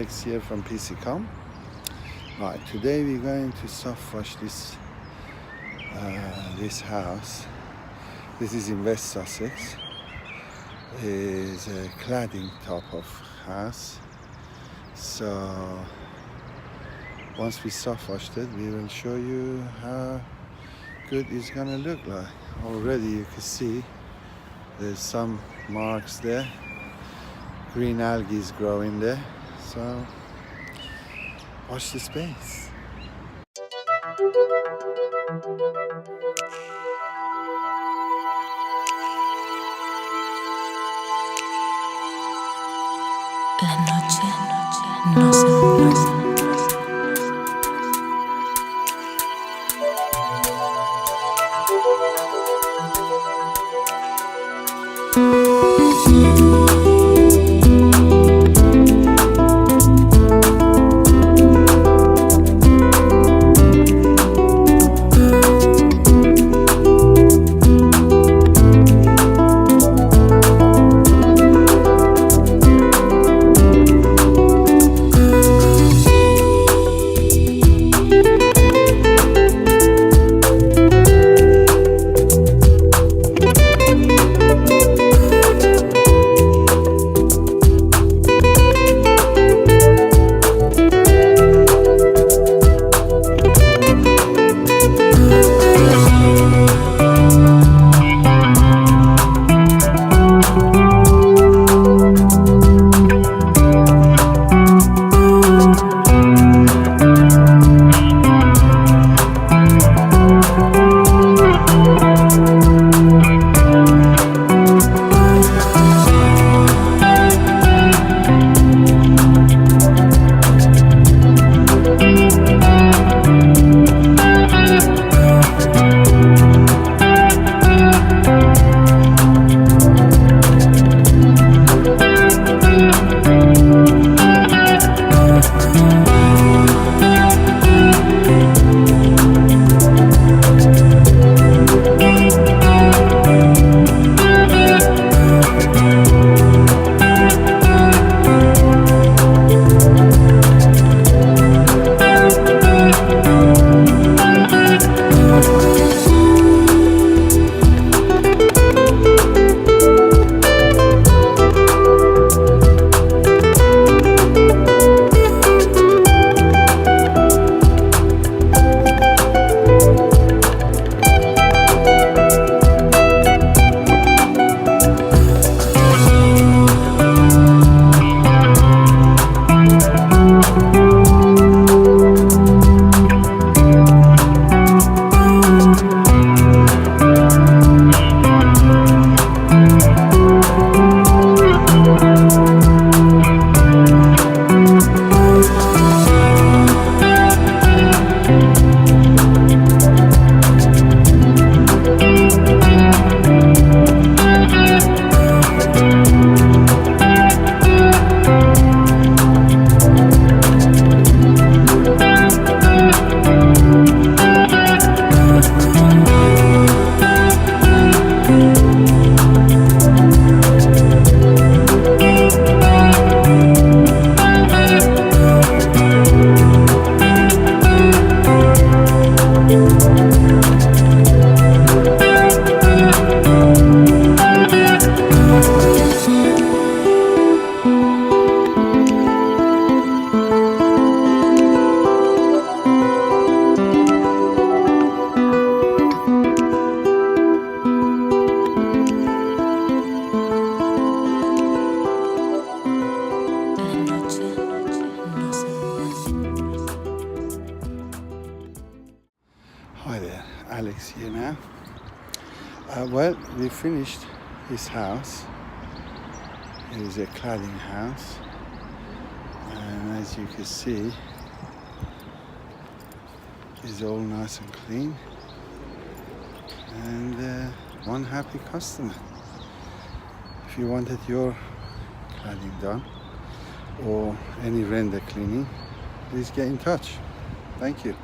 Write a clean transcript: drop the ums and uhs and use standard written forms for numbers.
Alex here from pccom. Right, today we're going to soft wash this house. This is in West Sussex. It's a cladding top of house. So once we soft washed it, we will show you how good it's gonna look like. Already you can see there's some marks there. Green algae is growing there. So watch the space. La noche no se Hi there, Alex here now. Well, we finished this house. It is a cladding house, and as you can see, it's all nice and clean, and one happy customer. If you wanted your cladding done or any render cleaning, please get in touch. Thank you.